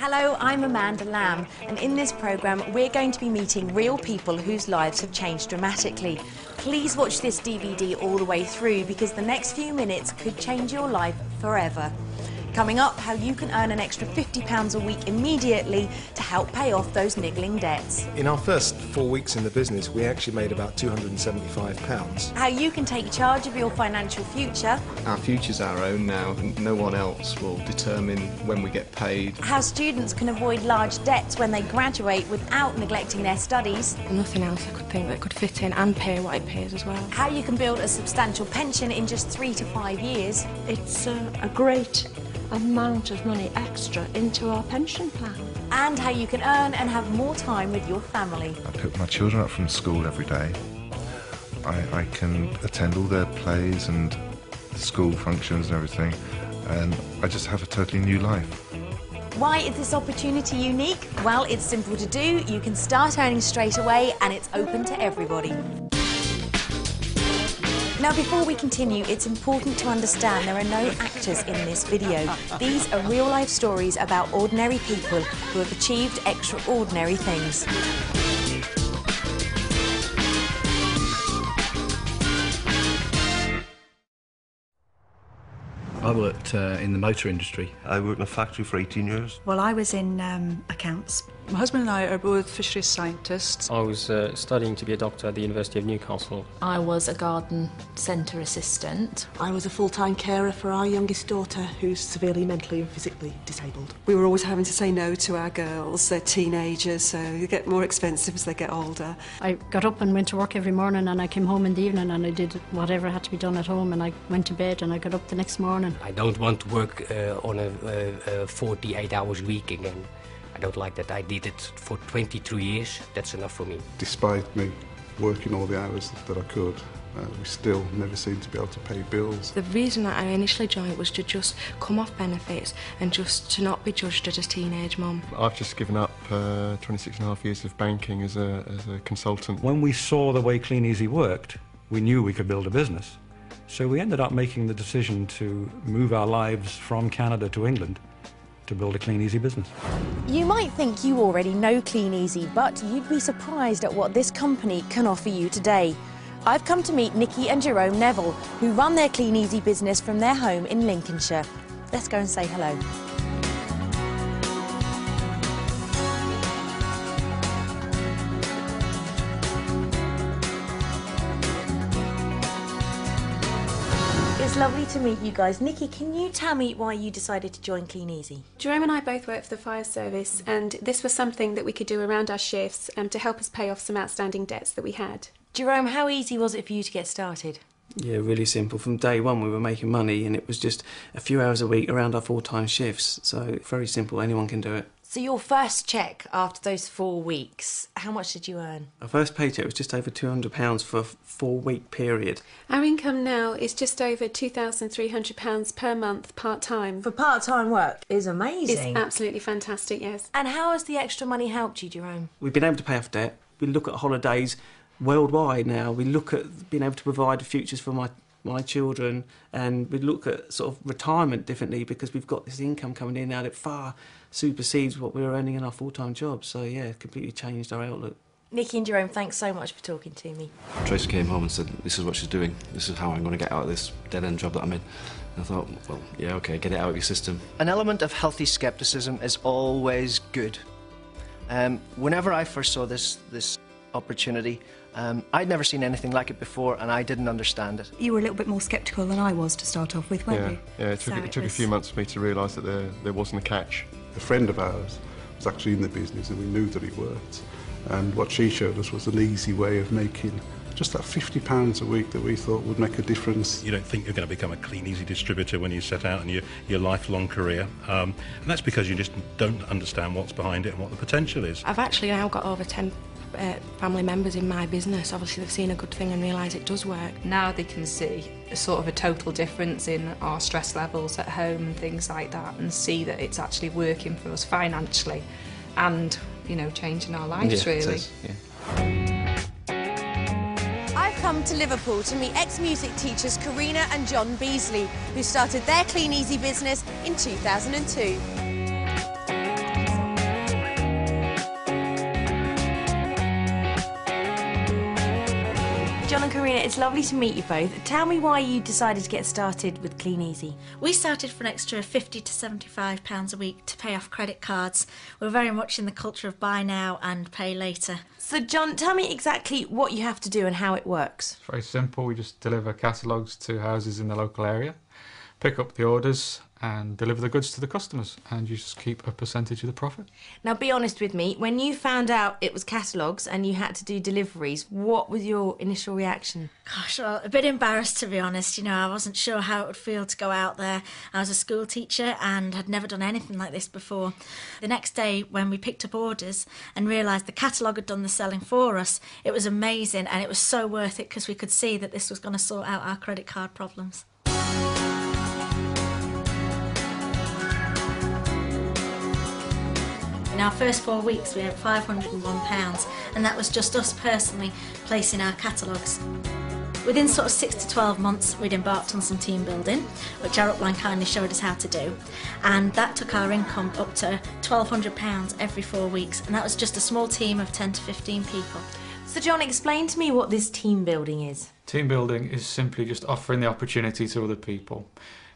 Hello, I'm Amanda Lamb, and in this programme we're going to be meeting real people whose lives have changed dramatically. Please watch this DVD all the way through because the next few minutes could change your life forever. Coming up, how you can earn an extra £50 a week immediately to help pay off those niggling debts. In our first 4 weeks in the business, we actually made about £275. How you can take charge of your financial future. Our future's our own now, and no one else will determine when we get paid. How students can avoid large debts when they graduate without neglecting their studies. Nothing else I could think that could fit in and pay what it pays as well. How you can build a substantial pension in just 3 to 5 years. It's a great amount of money extra into our pension plan. And how you can earn and have more time with your family. I pick my children up from school every day. I can attend all their plays and school functions and everything, and I just have a totally new life. Why is this opportunity unique? Well, it's simple to do. You can start earning straight away and it's open to everybody. Now, before we continue, it's important to understand there are no actors in this video. These are real-life stories about ordinary people who have achieved extraordinary things. I worked in the motor industry. I worked in a factory for 18 years. Well, I was in accounts. My husband and I are both fisheries scientists. I was studying to be a doctor at the University of Newcastle. I was a garden centre assistant. I was a full-time carer for our youngest daughter, who's severely mentally and physically disabled. We were always having to say no to our girls. They're teenagers, so they get more expensive as they get older. I got up and went to work every morning, and I came home in the evening and I did whatever had to be done at home, and I went to bed and I got up the next morning. I don't want to work on a 48 hours week again. I don't like that. I did it for 23 years. That's enough for me. Despite me working all the hours that I could, we still never seemed to be able to pay bills. The reason that I initially joined was to just come off benefits and just to not be judged as a teenage mum. I've just given up 26.5 years of banking as a consultant. When we saw the way Kleeneze worked, we knew we could build a business. So we ended up making the decision to move our lives from Canada to England to build a Kleeneze business. You might think you already know Kleeneze, but you'd be surprised at what this company can offer you today. I've come to meet Nikki and Jerome Neville, who run their Kleeneze business from their home in Lincolnshire. Let's go and say hello. It's lovely to meet you guys. Nikki, can you tell me why you decided to join Kleeneze? Jerome and I both work for the fire service, and this was something that we could do around our shifts to help us pay off some outstanding debts that we had. Jerome, how easy was it for you to get started? Yeah, really simple. From day one we were making money, and it was just a few hours a week around our full-time shifts, so very simple, anyone can do it. So your first cheque after those 4 weeks, how much did you earn? Our first paycheck was just over £200 for a 4-week period. Our income now is just over £2,300 per month part-time. For part-time work is amazing. It's absolutely fantastic, yes. And how has the extra money helped you, Jerome? We've been able to pay off debt. We look at holidays worldwide now. We look at being able to provide futures for my children, and we look at sort of retirement differently because we've got this income coming in now that far supersedes what we were earning in our full-time jobs. So yeah, it completely changed our outlook. Nikki and Jerome, thanks so much for talking to me. Tracy came home and said, this is what she's doing, this is how I'm going to get out of this dead-end job that I'm in. And I thought, well, yeah, OK, get it out of your system. An element of healthy scepticism is always good. Whenever I first saw this opportunity, I'd never seen anything like it before, and I didn't understand it. You were a little bit more sceptical than I was to start off with, weren't you? Yeah, it took a few months for me to realise that there wasn't a catch. A friend of ours was actually in the business, and we knew that he worked. And what she showed us was an easy way of making just that £50 a week that we thought would make a difference. You don't think you're going to become a Kleeneze distributor when you set out in your lifelong career, and that's because you just don't understand what's behind it and what the potential is. I've actually now got over 10 family members in my business. Obviously they've seen a good thing and realise it does work. Now they can see a sort of a total difference in our stress levels at home and things like that, and see that it's actually working for us financially and, you know, changing our lives, yeah, really. It is, yeah. I've come to Liverpool to meet ex-music teachers Karina and John Beasley, who started their Kleeneze business in 2002. and Karina, it's lovely to meet you both. Tell me why you decided to get started with Kleeneze. We started for an extra £50 to £75 a week to pay off credit cards. We're very much in the culture of buy now and pay later. So John, tell me exactly what you have to do and how it works. It's very simple. We just deliver catalogues to houses in the local area, pick up the orders and deliver the goods to the customers, and you just keep a percentage of the profit. Now be honest with me, when you found out it was catalogues and you had to do deliveries, what was your initial reaction? Gosh, well, a bit embarrassed to be honest. You know, I wasn't sure how it would feel to go out there. I was a school teacher and had never done anything like this before. The next day when we picked up orders and realised the catalogue had done the selling for us, it was amazing and it was so worth it because we could see that this was going to sort out our credit card problems. In our first 4 weeks we had £501, and that was just us personally placing our catalogues. Within sort of 6 to 12 months we'd embarked on some team building, which our upline kindly showed us how to do, and that took our income up to £1,200 every 4 weeks, and that was just a small team of 10 to 15 people. So John, explain to me what this team building is. Team building is simply just offering the opportunity to other people.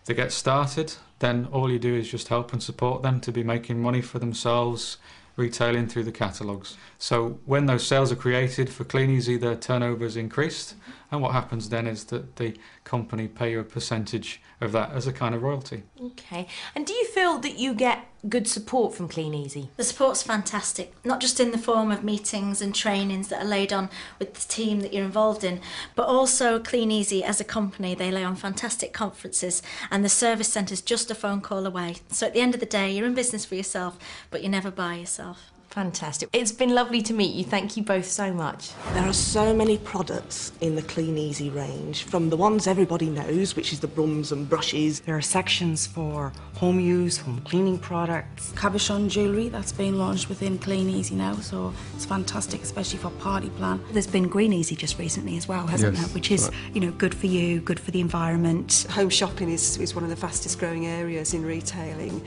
If they get started, then all you do is just help and support them to be making money for themselves, retailing through the catalogues. So when those sales are created for Kleeneze, their turnover is increased, and what happens then is that the company pay you a percentage of that as a kind of royalty. Okay, and do you feel that you get good support from Kleeneze? The support's fantastic, not just in the form of meetings and trainings that are laid on with the team that you're involved in, but also Kleeneze as a company, they lay on fantastic conferences, and the service centre's just a phone call away. So at the end of the day, you're in business for yourself, but you're never by yourself. Fantastic. It's been lovely to meet you. Thank you both so much. There are so many products in the Kleeneze range, from the ones everybody knows, which is the brums and brushes. There are sections for home use, home cleaning products. Cabochon jewellery that's been launched within Kleeneze now, so it's fantastic, especially for party plan. There's been Greeneasy just recently as well, hasn't there? Which is, you know, good for you, good for the environment. Home shopping is one of the fastest growing areas in retailing.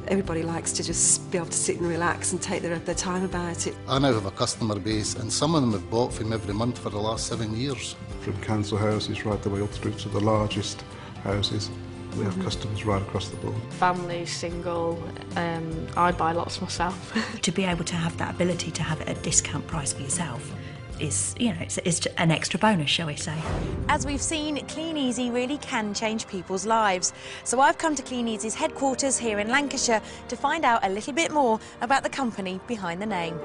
Everybody likes to just be able to sit and relax and take their time about it. I now have a customer base, and some of them have bought from every month for the last 7 years. From council houses right the way up through to the largest houses. We have customers right across the board. Family, single, I buy lots myself. To be able to have that ability to have it at a discount price for yourself is, you know, it's an extra bonus, shall we say. As we've seen, Kleeneze really can change people's lives. So I've come to Kleeneze's headquarters here in Lancashire to find out a little bit more about the company behind the name.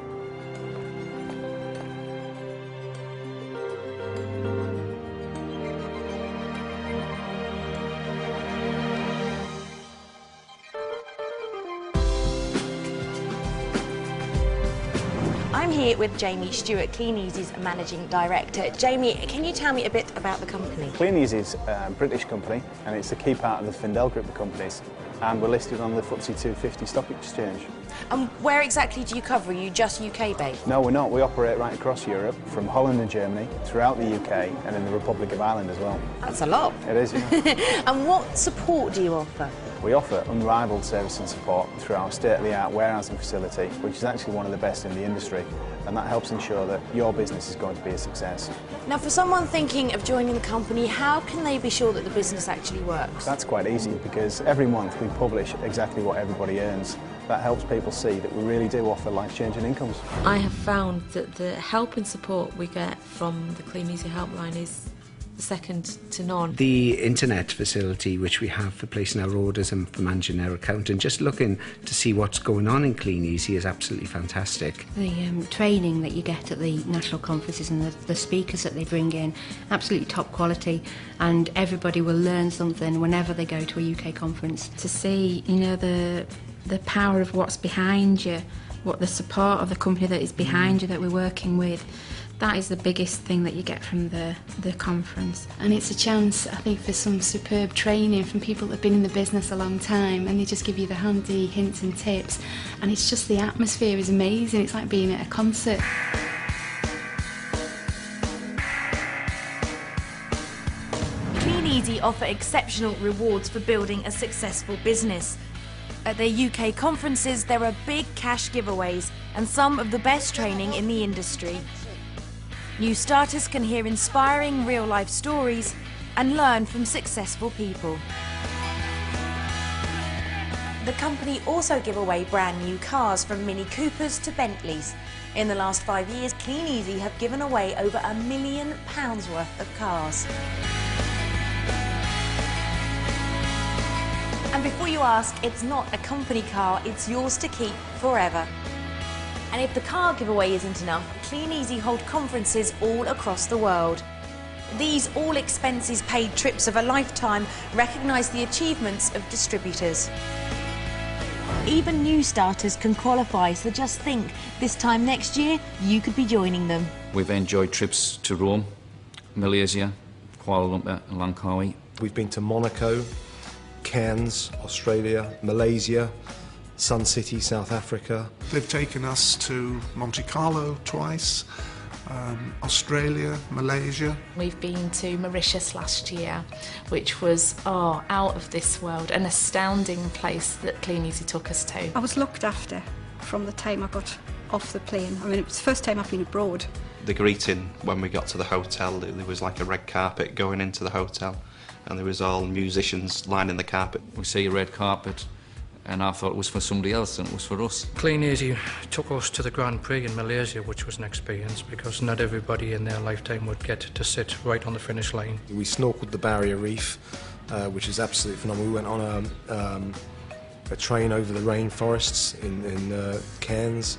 I'm here with Jamie Stewart, Kleeneze's Managing Director. Jamie, can you tell me a bit about the company? Kleeneze is a British company, and it's a key part of the Findel group of companies, and we're listed on the FTSE 250 stock exchange. And where exactly do you cover? Are you just UK based? No, we're not. We operate right across Europe, from Holland and Germany, throughout the UK, and in the Republic of Ireland as well. That's a lot. It is, yeah. And what support do you offer? We offer unrivaled service and support through our state-of-the-art warehousing facility, which is actually one of the best in the industry, and that helps ensure that your business is going to be a success. Now, for someone thinking of joining the company, how can they be sure that the business actually works? That's quite easy, because every month we publish exactly what everybody earns. That helps people see that we really do offer life-changing incomes. I have found that the help and support we get from the Kleeneze helpline is second to none. The internet facility which we have for placing our orders and for managing our account and just looking to see what's going on in Kleeneze is absolutely fantastic. The training that you get at the national conferences and the speakers that they bring in, absolutely top quality, and everybody will learn something whenever they go to a UK conference. To see, you know, the power of what's behind you, what the support of the company that is behind you that we're working with, that is the biggest thing that you get from the conference. And it's a chance, I think, for some superb training from people that have been in the business a long time, and they just give you the handy hints and tips, and it's just, the atmosphere is amazing. It's like being at a concert. Kleeneze offer exceptional rewards for building a successful business. At their UK conferences, there are big cash giveaways and some of the best training in the industry. New starters can hear inspiring real-life stories and learn from successful people. The company also give away brand new cars from Mini Coopers to Bentleys. In the last 5 years, Kleeneze have given away over £1 million worth of cars. And before you ask, it's not a company car, it's yours to keep forever. And if the car giveaway isn't enough, Kleeneze hold conferences all across the world. These all-expenses-paid trips of a lifetime recognise the achievements of distributors. Even new starters can qualify, so just think, this time next year, you could be joining them. We've enjoyed trips to Rome, Malaysia, Kuala Lumpur and Langkawi. We've been to Monaco, Cairns, Australia, Malaysia, Sun City, South Africa. They've taken us to Monte Carlo twice, Australia, Malaysia. We've been to Mauritius last year, which was out of this world, an astounding place that Kleeneze took us to. I was looked after from the time I got off the plane. I mean, it was the first time I've been abroad. The greeting when we got to the hotel, there was like a red carpet going into the hotel, and there was all musicians lining the carpet. We see a red carpet, and I thought it was for somebody else and it was for us. Kleeneze took us to the Grand Prix in Malaysia, which was an experience because not everybody in their lifetime would get to sit right on the finish line. We snorkeled the Barrier Reef, which is absolutely phenomenal. We went on a train over the rainforests in Cairns.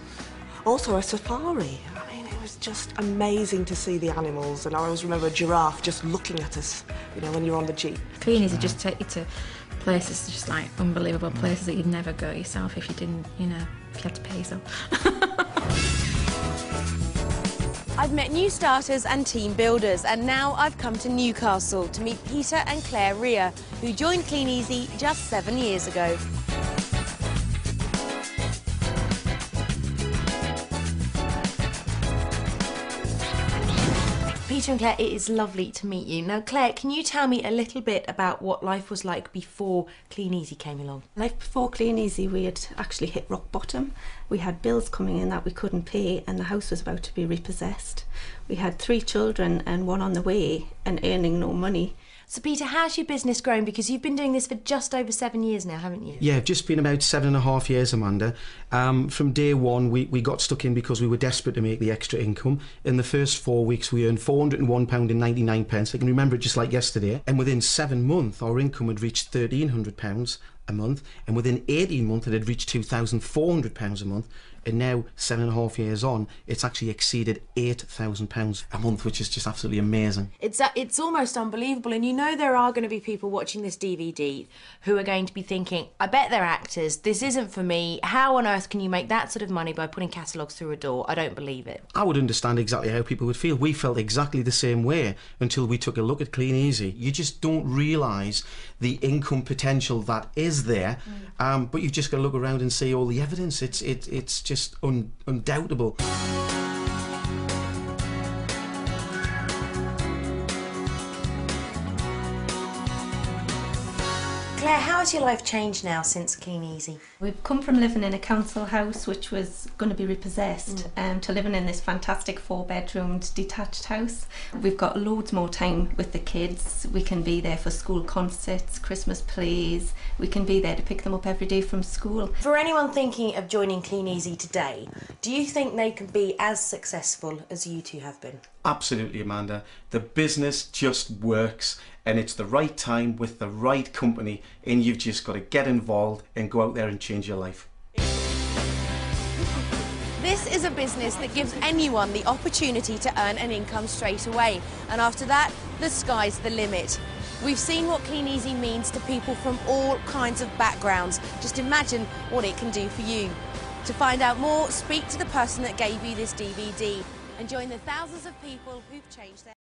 Also a safari. I mean, it was just amazing to see the animals, and I always remember a giraffe just looking at us, you know, when you're on the jeep. Kleeneze just take you to places, just like unbelievable places that you'd never go yourself if you didn't, you know, if you had to pay so. I've met new starters and team builders, and now I've come to Newcastle to meet Peter and Claire Rea, who joined Kleeneze just 7 years ago. Peter and Claire, it is lovely to meet you. Now, Claire, can you tell me a little bit about what life was like before Kleeneze came along? Life before Kleeneze, we had actually hit rock bottom. We had bills coming in that we couldn't pay, and the house was about to be repossessed. We had 3 children and 1 on the way and earning no money. So, Peter, how's your business grown? Because you've been doing this for just over 7 years now, haven't you? Yeah, just been about 7.5 years, Amanda. From day one, we got stuck in because we were desperate to make the extra income. In the first 4 weeks, we earned £401.99. I can remember it just like yesterday. And within 7 months, our income had reached £1,300 a month. And within 18 months, it had reached £2,400 a month. And now, 7.5 years on, it's actually exceeded £8,000 a month, which is just absolutely amazing. It's almost unbelievable, and you know there are going to be people watching this DVD who are going to be thinking, I bet they're actors, this isn't for me, how on earth can you make that sort of money by putting catalogues through a door? I don't believe it. I would understand exactly how people would feel. We felt exactly the same way until we took a look at Kleeneze. You just don't realise the income potential that is there, but you've just got to look around and see all the evidence. It's just undoubtable. Claire, how has your life changed now since Kleeneze? We've come from living in a council house which was going to be repossessed to living in this fantastic 4-bedroomed detached house. We've got loads more time with the kids. We can be there for school concerts, Christmas plays. We can be there to pick them up every day from school. For anyone thinking of joining Kleeneze today, do you think they can be as successful as you two have been? Absolutely, Amanda. The business just works, and it's the right time with the right company, and you've just got to get involved and go out there and change your life. This is a business that gives anyone the opportunity to earn an income straight away, and after that, the sky's the limit. We've seen what Kleeneze means to people from all kinds of backgrounds. Just imagine what it can do for you. To find out more, speak to the person that gave you this DVD and join the thousands of people who've changed their